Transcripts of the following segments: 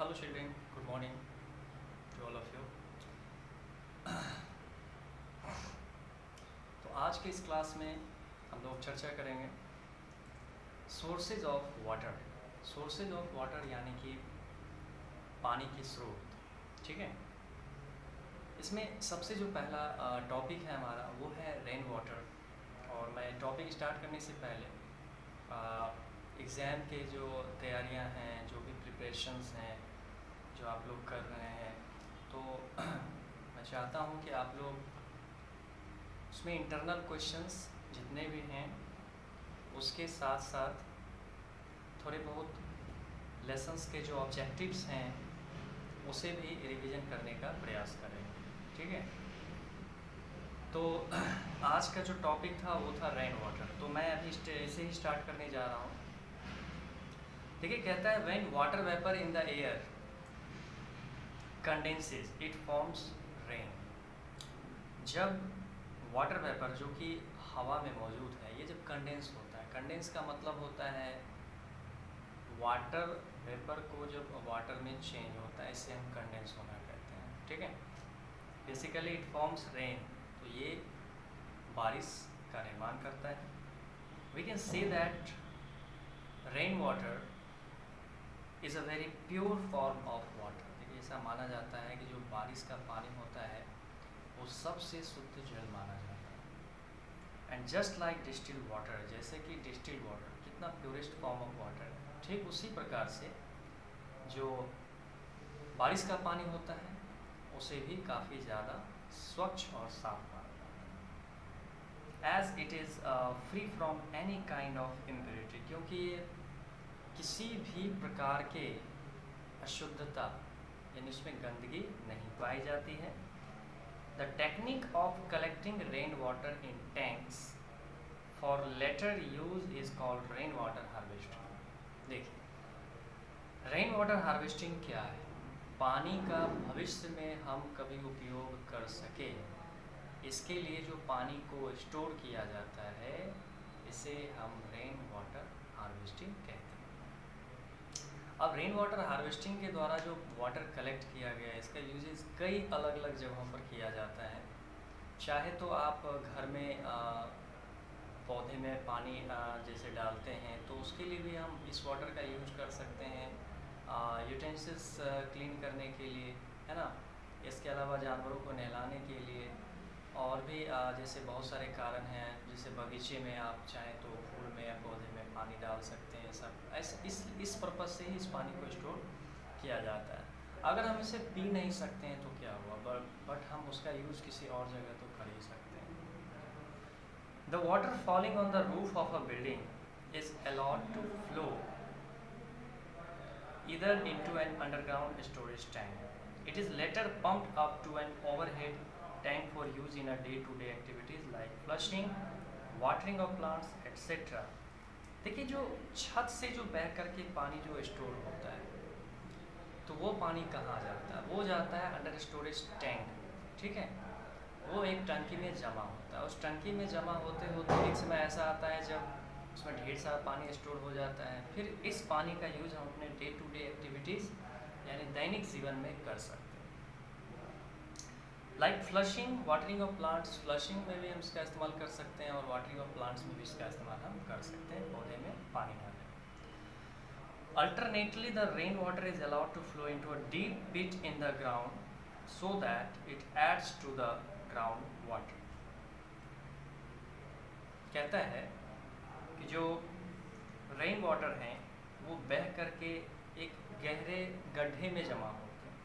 Hello children, good morning to all of you. तो आज के इस क्लास में हम लोग चर्चा करेंगे sources of water. Sources of water यानी कि पानी के स्रोत। ठीक है, इसमें सबसे जो पहला टॉपिक है हमारा वो है रेन वाटर। और मैं टॉपिक स्टार्ट करने से पहले एग्ज़ाम के जो तैयारियां हैं, जो भी प्रिपरेशंस हैं जो आप लोग कर रहे हैं, तो मैं चाहता हूं कि आप लोग उसमें इंटरनल क्वेश्चंस जितने भी हैं उसके साथ साथ थोड़े बहुत लेसन्स के जो ऑब्जेक्टिव्स हैं उसे भी रिवीजन करने का प्रयास करें। ठीक है, तो आज का जो टॉपिक था वो था रेन वाटर। तो मैं अभी ऐसे ही स्टार्ट करने जा रहा हूँ। देखिए, कहता है when water vapour in the air condenses it forms rain. जब वाटर वेपर जो कि हवा में मौजूद है, ये जब कंडेंस होता है, कंडेंस का मतलब होता है वाटर वेपर को जब वाटर में चेंज होता है, इसे हम कंडेंस होना कहते हैं। ठीक है, बेसिकली इट फॉर्म्स रेन। तो ये बारिश का निर्माण करता है। We can say that rain water is a very pure form of water. देखिए, ऐसा माना जाता है कि जो बारिश का पानी होता है वो सबसे शुद्ध जल माना जाता है। And just like distil water, जैसे कि डिस्टिल वाटर कितना प्योरेस्ट फॉर्म ऑफ वाटर है, ठीक उसी प्रकार से जो बारिश का पानी होता है उसे भी काफ़ी ज़्यादा स्वच्छ और साफ माना जाता है। As it is free from any kind of impurity, क्योंकि ये किसी भी प्रकार के अशुद्धता यानी उसमें गंदगी नहीं पाई जाती है। The technique of collecting rain water in tanks for later use is called rain water harvesting. देखिए, रेन वाटर हार्वेस्टिंग क्या है? पानी का भविष्य में हम कभी उपयोग कर सके, इसके लिए जो पानी को स्टोर किया जाता है इसे हम रेन वाटर हार्वेस्टिंग कहते हैं। अब रेन वाटर हार्वेस्टिंग के द्वारा जो वाटर कलेक्ट किया गया है, इसका यूजेस कई अलग अलग जगहों पर किया जाता है। चाहे तो आप घर में पौधे में पानी जैसे डालते हैं तो उसके लिए भी हम इस वाटर का यूज कर सकते हैं। यूटेंसिल्स क्लीन करने के लिए, है ना। इसके अलावा जानवरों को नहलाने के लिए और भी जैसे बहुत सारे कारण हैं। जैसे बगीचे में आप चाहें तो फूल में या पौधे में पानी डाल सकते हैं। सब ऐसे इस पर्पज़ से ही इस पानी को स्टोर किया जाता है। अगर हम इसे पी नहीं सकते हैं तो क्या हुआ, बट हम उसका यूज़ किसी और जगह तो कर ही सकते हैं। The water falling on the roof of a building is allowed to flow either into an underground storage tank. It is later pumped up to an overhead tank for use in a day-to-day activities like flushing, watering of plants, etc. देखिए, जो छत से जो बह करके पानी जो store होता है तो वो पानी कहाँ जाता है? वो जाता है अंडर स्टोरेज टैंक। ठीक है, वो एक टंकी में जमा होता है। उस टंकी में जमा होते होते एक समय ऐसा आता है जब उसमें ढेर सारा पानी स्टोर हो जाता है। फिर इस पानी का यूज़ हम अपने डे टू डे एक्टिविटीज़ यानी दैनिक जीवन में कर सकते हैं। Like flushing, watering of plants. Flushing में भी हम इसका इस्तेमाल कर सकते हैं और वाटरिंग ऑफ प्लांट्स में भी इसका इस्तेमाल हम कर सकते हैं, पौधे में पानी डालने। Alternately, the rainwater is allowed to flow into a deep pit in the ground so that it adds to the groundwater. कहता है कि जो रेन वाटर हैं वो बह करके एक गहरे गड्ढे में जमा होते हैं,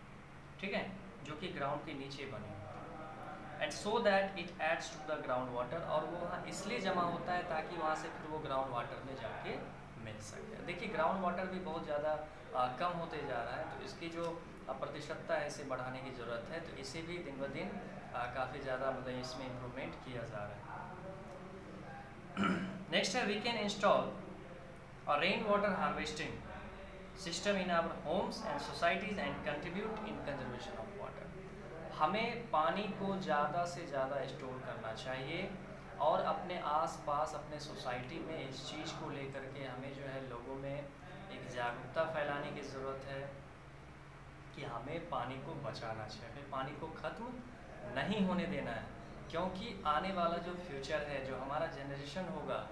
ठीक है, जो कि ग्राउंड के नीचे बने होते हैं। And so that it adds to the ground water, और वो वहाँ इसलिए जमा होता है ताकि वहाँ से फिर वो ग्राउंड वाटर में जाके मिल सके। देखिए, ग्राउंड वाटर भी बहुत ज़्यादा कम होते जा रहा है, तो इसकी जो प्रतिशतता है इसे बढ़ाने की ज़रूरत है। तो इसे भी दिन ब दिन काफ़ी ज़्यादा मतलब इसमें इम्प्रूवमेंट किया जा रहा है। नेक्स्ट है, we can install a rainwater harvesting system in our homes and societies and contribute in conservation of water. हमें पानी को ज़्यादा से ज़्यादा स्टोर करना चाहिए और अपने आस-पास अपने सोसाइटी में इस चीज़ को लेकर के हमें जो है लोगों में एक जागरूकता फैलाने की ज़रूरत है। कि हमें पानी को बचाना चाहिए, हमें पानी को ख़त्म नहीं होने देना है, क्योंकि आने वाला जो फ्यूचर है, जो हमारा जनरेशन होगा,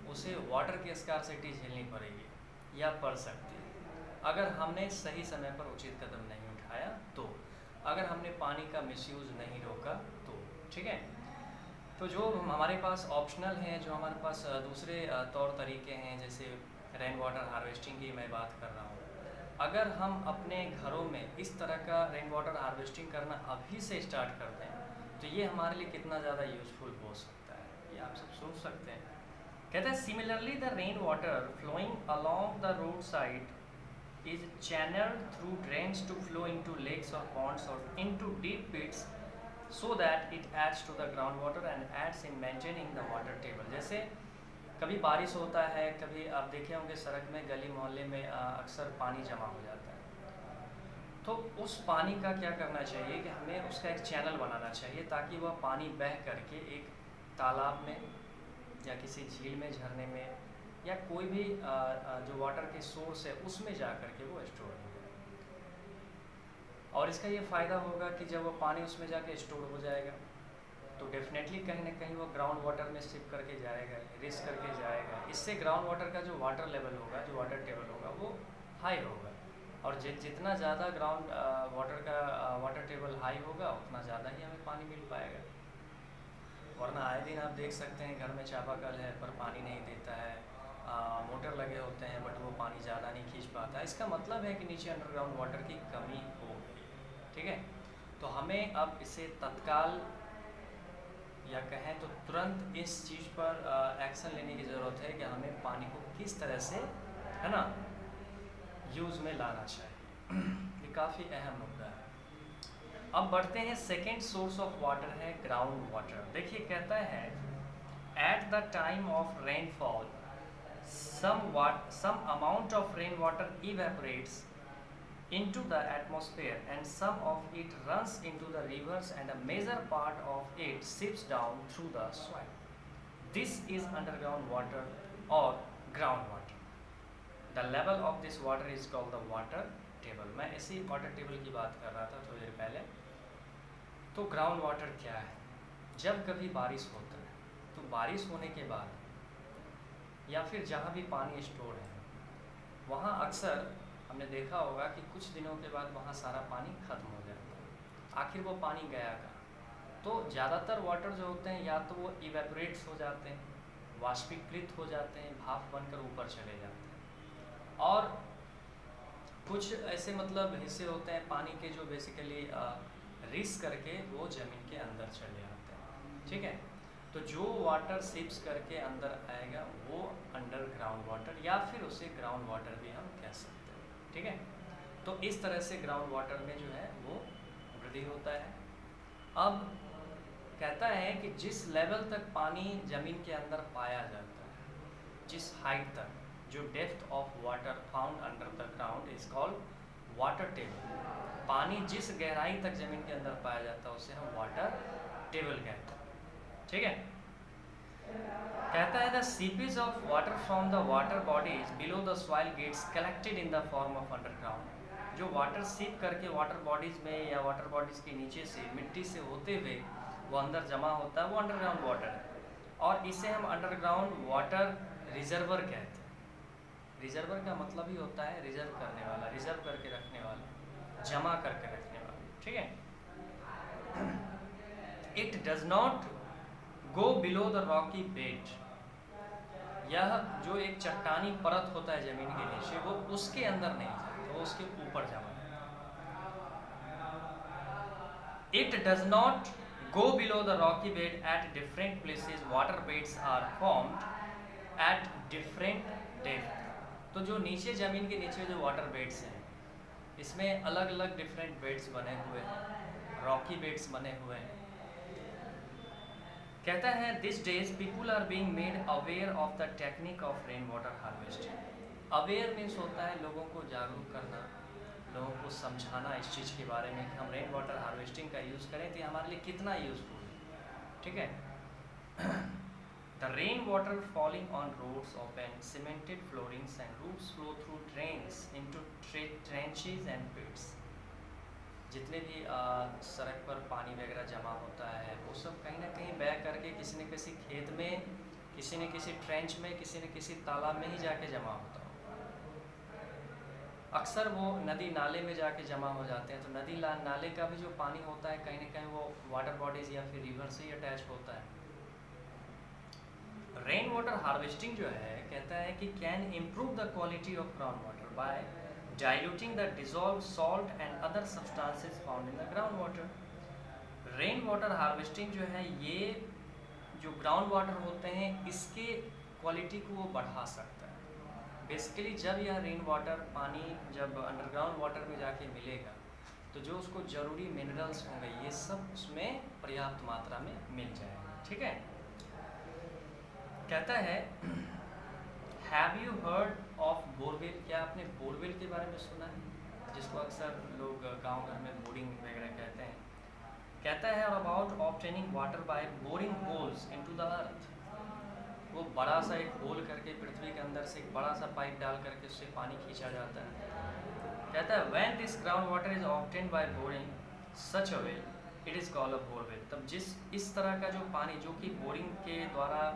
उसे वाटर की स्कार्सिटी झेलनी पड़ेगी या पड़ सकती है, अगर हमने सही समय पर उचित कदम नहीं उठाया तो, अगर हमने पानी का मिसयूज़ नहीं रोका तो। ठीक है, तो जो हमारे पास ऑप्शनल हैं, जो हमारे पास दूसरे तौर तरीके हैं, जैसे रेन वाटर हार्वेस्टिंग की मैं बात कर रहा हूँ, अगर हम अपने घरों में इस तरह का रेन वाटर हार्वेस्टिंग करना अभी से स्टार्ट कर दें तो ये हमारे लिए कितना ज़्यादा यूज़फुल हो सकता है, ये आप सब सोच सकते हैं। कहते हैं similarly the rain water flowing along the road side is channelled through drains to flow into lakes और पॉन्ड्स और into deep pits so that it adds to the groundwater and adds in maintaining the water table। जैसे कभी बारिश होता है, कभी आप देखे होंगे सड़क में, गली मोहल्ले में अक्सर पानी जमा हो जाता है, तो उस पानी का क्या करना चाहिए कि हमें उसका एक चैनल बनाना चाहिए ताकि वह पानी बह करके एक तालाब में या किसी झील में, झरने में, या कोई भी जो वाटर के सोर्स है उसमें जा करके वो स्टोर हो। और इसका ये फ़ायदा होगा कि जब वो पानी उसमें जाके स्टोर हो जाएगा तो डेफिनेटली कहीं ना कहीं वो ग्राउंड वाटर में शिप करके जाएगा, रिस करके जाएगा। इससे ग्राउंड वाटर का जो वाटर लेवल होगा, जो वाटर टेबल होगा, वो हाई होगा, और जितना ज़्यादा ग्राउंड वाटर का वाटर टेबल हाई होगा उतना ज़्यादा ही हमें पानी मिल पाएगा। वरना आए दिन आप देख सकते हैं घर में चापाकल है पर पानी नहीं देता है, मोटर लगे होते हैं बट वो पानी ज़्यादा नहीं खींच पाता। इसका मतलब है कि नीचे अंडरग्राउंड वाटर की कमी हो गई। ठीक है, तो हमें अब इसे तत्काल या कहें तो तुरंत इस चीज़ पर एक्शन लेने की ज़रूरत है कि हमें पानी को किस तरह से, है ना, यूज़ में लाना चाहिए। ये काफ़ी अहम मुद्दा है। अब बढ़ते हैं, सेकेंड सोर्स ऑफ वाटर है ग्राउंड वाटर। देखिए कहता है at the time of rainfall some amount of rainwater evaporates into the atmosphere and some of it runs into the rivers and a major part of it seeps down through the soil. This is underground water or groundwater. The level of this water is called the water table. मैं इसी water table की बात कर रहा था थोड़ी देर पहले। तो ग्राउंड वाटर क्या है? जब कभी बारिश होता है तो बारिश होने के बाद या फिर जहाँ भी पानी स्टोर है वहाँ अक्सर हमने देखा होगा कि कुछ दिनों के बाद वहाँ सारा पानी ख़त्म हो जाता है। आखिर वो पानी गया कहाँ? तो ज़्यादातर वाटर जो होते हैं या तो वो इवेपोरेट्स हो जाते हैं, वाष्पीकृत हो जाते हैं, भाप बनकर ऊपर चले जाते हैं, और कुछ ऐसे मतलब हिस्से होते हैं पानी के जो बेसिकली रिस करके वो ज़मीन के अंदर चले आते हैं। ठीक है, तो जो वाटर सिप्स करके अंदर आएगा वो अंडरग्राउंड वाटर या फिर उसे ग्राउंड वाटर भी हम कह सकते हैं। ठीक है, तो इस तरह से ग्राउंड वाटर में जो है वो वृद्धि होता है। अब कहता है कि जिस लेवल तक पानी ज़मीन के अंदर पाया जाता है, जिस हाइट तक, जो depth of water found under the ground is called water table. पानी जिस गहराई तक ज़मीन के अंदर पाया जाता है उसे हम वाटर टेबल कहते हैं। ठीक है, कहता है the seepage of water from the water bodies below the soil gets collected in the form of underground. जो वाटर सीप करके वाटर बॉडीज में या वाटर बॉडीज के नीचे से मिट्टी से होते हुए वो अंदर जमा होता है, वो अंडरग्राउंड वाटर है, और इसे हम अंडरग्राउंड वाटर रिजर्वर कहते हैं। रिजर्वर का मतलब ही होता है रिजर्व करने वाला, रिजर्व करके रखने वाला, जमा करके रखने वाला। ठीक है, it does not go below the rocky bed. यह जो एक चट्टानी परत होता है जमीन के नीचे, वो उसके अंदर नहीं जाता, वो उसके ऊपर जमा। It does not go below the rocky bed at different places. Water beds are formed at different depth. तो जो नीचे ज़मीन के नीचे जो वाटर बेड्स हैं, इसमें अलग अलग डिफरेंट बेड्स बने हुए हैं, रॉकी बेड्स बने हुए हैं। कहता है this days people are being made aware of the technique of rain water harvesting. Aware means होता है लोगों को जागरूक करना, लोगों को समझाना इस चीज़ के बारे में कि हम रेन वाटर हार्वेस्टिंग का यूज़ करें तो हमारे लिए कितना यूज़फुल है। ठीक है, the rain water falling on roads open cemented floorings and roots flow through drains into trenches and pits. जितने भी सड़क पर पानी वगैरह जमा होता है वो सब कहीं ना कहीं बह करके किसी न किसी खेत में, किसी न किसी ट्रेंच में, किसी न किसी तालाब में ही जाके जमा होता है। अक्सर वो नदी नाले में जाके जमा हो जाते हैं। तो नदी नाले का भी जो पानी होता है कहीं ना कहीं वो वाटर बॉडीज़ या फिर रिवर से ही अटैच होता है। रेन वाटर हार्वेस्टिंग जो है कहता है कि can improve the quality of ground water bye diluting the dissolve salt and other substances found in the ground water. Rain water harvesting जो है ये जो ग्राउंड वाटर होते हैं इसके क्वालिटी को वो बढ़ा सकता है। बेसिकली जब यह रेन वाटर पानी जब अंडरग्राउंड वाटर में जाके मिलेगा तो जो उसको ज़रूरी मिनरल्स होंगे ये सब उसमें पर्याप्त मात्रा में मिल जाएगा। ठीक है। कहता है have you heard of borewell? क्या आपने बोरवेल के बारे में सुना है, जिसको अक्सर लोग गांव घर में बोरिंग वगैरह कहते हैं। कहता है about obtaining water bye boring holes into the earth. वो बड़ा सा एक होल करके पृथ्वी के अंदर से एक बड़ा सा पाइप डाल करके उससे पानी खींचा जाता है। कहता है when this ground water is obtained by boring such a well it is called a borewell. तब जिस इस तरह का जो पानी जो कि बोरिंग के द्वारा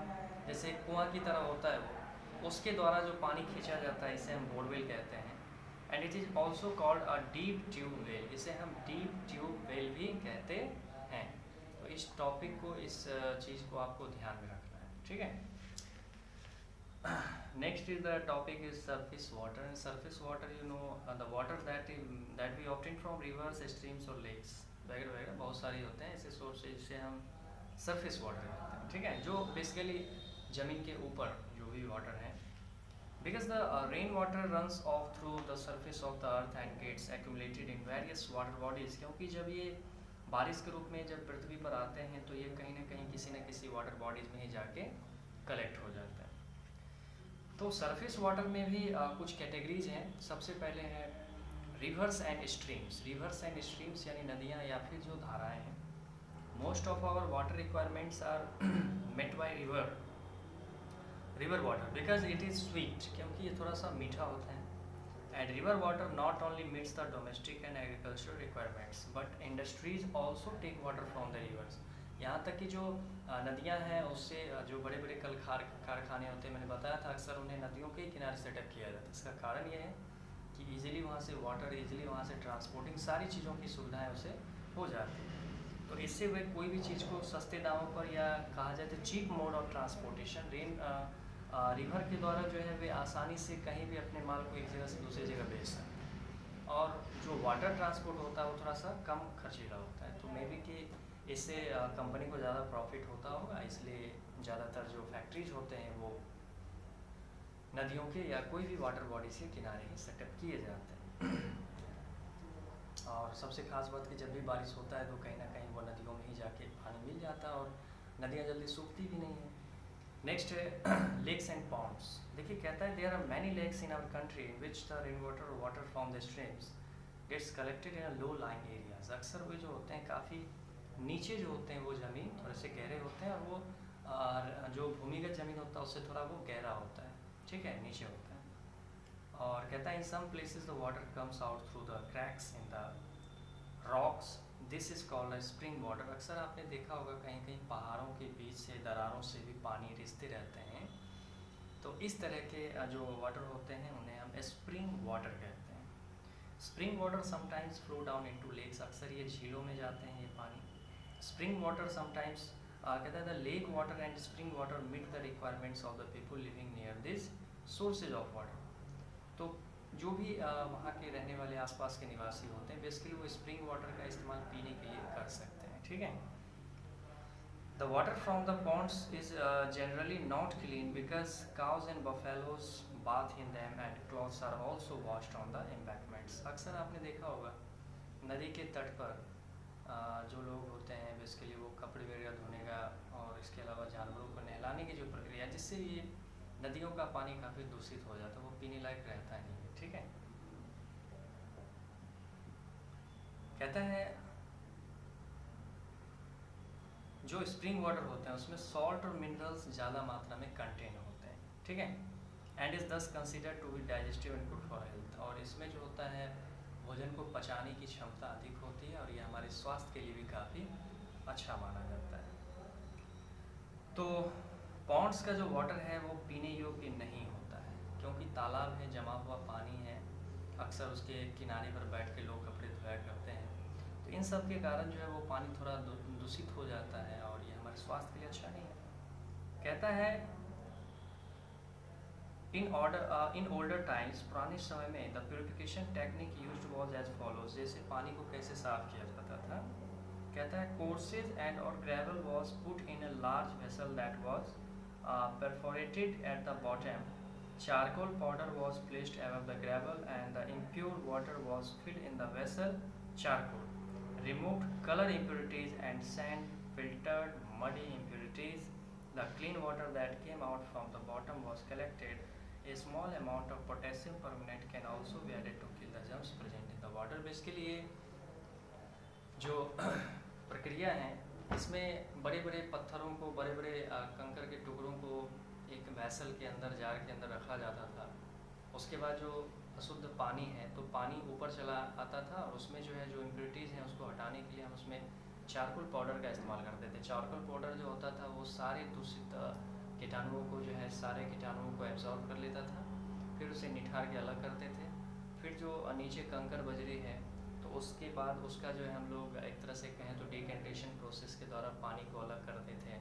जैसे कुआं की तरह होता है वो उसके द्वारा जो पानी खींचा जाता है इसे हम बोरवेल कहते हैं। And it is also called a deep tube well. इसे हम डीप ट्यूब वेल भी कहते हैं। तो इस टॉपिक को, इस चीज़ को आपको ध्यान में रखना है। ठीक है। Next is the topic is surface water. And surface water, you know, the water that we obtain from rivers, streams or lakes वगैरह वगैरह बहुत सारे होते हैं ऐसे सोर्सेज जिसे हम सरफेस वाटर कहते हैं। ठीक है। जो बेसिकली ज़मीन के ऊपर जो भी वाटर है। Because the rain water runs off through the surface of the earth and gets accumulated in various water bodies। क्योंकि जब ये बारिश के रूप में जब पृथ्वी पर आते हैं तो ये कहीं ना कहीं किसी न किसी वाटर बॉडीज़ में ही जाके कलेक्ट हो जाता है। तो सरफेस वाटर में भी कुछ कैटेगरीज हैं। सबसे पहले है rivers and streams. Rivers and streams यानी नदियाँ या फिर जो धाराएं हैं। Most of our water requirements are met by river water because it is sweet, क्योंकि ये थोड़ा सा मीठा होता है। And river water not only meets the domestic and agricultural requirements but industries also take water from the rivers. यहाँ तक कि जो नदियाँ हैं उससे जो बड़े बड़े कारखाने होते हैं, मैंने बताया था अक्सर उन्हें नदियों के किनारे सेटअप किया जाता है। इसका कारण ये है कि ईजिली वहाँ से वाटर, ईजिली वहाँ से ट्रांसपोर्टिंग, सारी चीज़ों की सुविधाएं उसे हो जाती है। तो इससे वे कोई भी चीज़ को सस्ते दामों पर या कहा जाए तो cheap mode of transportation river के द्वारा जो है वे आसानी से कहीं भी अपने माल को एक जगह से दूसरी जगह भेज सकते हैं। और जो वाटर ट्रांसपोर्ट होता है वो थोड़ा सा कम खर्चीला होता है। तो मे बी कि इससे कंपनी को ज़्यादा प्रॉफिट होता होगा, इसलिए ज़्यादातर जो फैक्ट्रीज होते हैं वो नदियों के या कोई भी वाटर बॉडी के किनारे ही सेटअप किए जाते हैं। और सबसे खास बात कि जब भी बारिश होता है तो कहीं ना कहीं वो नदियों में ही जाके पानी मिल जाता है और नदियाँ जल्दी सूखती भी नहीं हैं। नेक्स्ट है लेक्स एंड पॉन्ड्स। देखिए कहता है there are many lakes in our country in which the rain water from the streams gets collected in low lying areas. अक्सर वे जो होते हैं काफ़ी नीचे जो होते हैं वो ज़मीन थोड़े से गहरे होते हैं और वो जो भूमिगत ज़मीन होता है उससे थोड़ा वो गहरा होता है। ठीक है, नीचे होता है। और कहता है in some places the water comes out through the cracks in the rocks, this is called spring water. अक्सर आपने देखा होगा कहीं कहीं पहाड़ों के बीच से, दरारों से भी पानी रिसते रहते हैं। तो इस तरह के जो वाटर होते हैं उन्हें हम स्प्रिंग वाटर कहते हैं। Spring water sometimes flow down into lakes. अक्सर ये झीलों में जाते हैं ये पानी। स्प्रिंग वाटर समटाइम्स कहता है the lake water and spring water meet the requirements of the people living near this sources of water. तो जो भी वहाँ के रहने वाले आसपास के निवासी होते हैं बेसिकली वो स्प्रिंग वाटर का इस्तेमाल पीने के लिए कर सकते हैं। ठीक है। The water from the ponds is generally not clean because cows and buffaloes bath in them and clothes are also washed on the embankments. अक्सर आपने देखा होगा नदी के तट पर जो लोग होते हैं बेसिकली वो कपड़े वगैरह धोने का और इसके अलावा जानवरों को नहलाने की जो प्रक्रिया है जिससे ये नदियों का पानी काफ़ी दूषित हो जाता है, वो पीने लायक रहता नहीं है। ठीक है। कहता है जो स्प्रिंग वाटर होते हैं उसमें सॉल्ट और मिनरल्स ज़्यादा मात्रा में कंटेन होते हैं। ठीक है। And is this considered to be digestive and good for health. और इसमें जो होता है भोजन को पचाने की क्षमता अधिक होती है और ये हमारे स्वास्थ्य के लिए भी काफ़ी अच्छा माना जाता है। तो पॉन्ड्स का जो वाटर है वो पीने योग्य नहीं होता है, क्योंकि तालाब है, जमा हुआ पानी है, अक्सर उसके किनारे पर बैठ के लोग कपड़े धोया करते हैं। तो इन सब के कारण जो है वो पानी थोड़ा दूषित हो जाता है और ये हमारे स्वास्थ्य के लिए अच्छा नहीं है। कहता है इन ओल्डर टाइम्स, पुराने समय में, the purification technique used was as follows. जैसे पानी को कैसे साफ किया जाता था, कहता है कोर्सेज एंड और gravel was put in a large vessel that was perforated at the bottom. Charcoal powder was placed above the gravel and the impure water was filled in the vessel. Charcoal removed color impurities and sand filtered muddy impurities. The clean water that came out from the bottom was collected. A small amount of potassium permanate can also be added to kill the germs present in the water. Basically ये जो प्रक्रिया है, इसमें बड़े बड़े पत्थरों को, बड़े बड़े कंकर के टुकड़ों को एक वैसल के अंदर, जार के अंदर रखा जाता था। उसके बाद जो अशुद्ध पानी है तो पानी ऊपर चला आता था और उसमें जो है जो इम्प्योरिटीज़ हैं उसको हटाने के लिए हम उसमें चारकोल पाउडर का इस्तेमाल करते थे। चारकोल पाउडर जो होता था वो सारे दूषित कीटाणुओं को जो है, सारे कीटाणुओं को एब्जॉर्ब कर लेता था, फिर उसे निठार के अलग करते थे। फिर जो नीचे कंकर बजरी है तो उसके बाद उसका जो है हम लोग एक तरह से कहें तो डिकेंटेशन प्रोसेस के द्वारा पानी को अलग करते थे।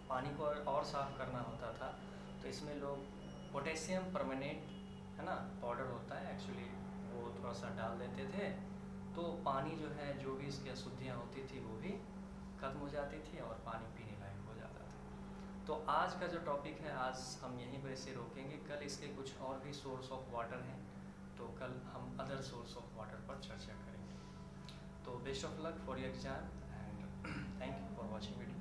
पानी को और साफ़ करना होता था तो इसमें लोग पोटेशियम परमानेंट, है ना, पाउडर होता है एक्चुअली, वो थोड़ा सा डाल देते थे, तो पानी जो है, जो भी इसकी अशुद्धियाँ होती थी वो भी खत्म हो जाती थी और पानी पीने लायक हो जाता था। तो आज का जो टॉपिक है, आज हम यहीं पर इसे रोकेंगे। कल इसके कुछ और भी सोर्स ऑफ वाटर हैं, तो कल हम अदर सोर्स ऑफ वाटर पर चर्चा करेंगे। तो best of luck for your exam and thank you for watching video.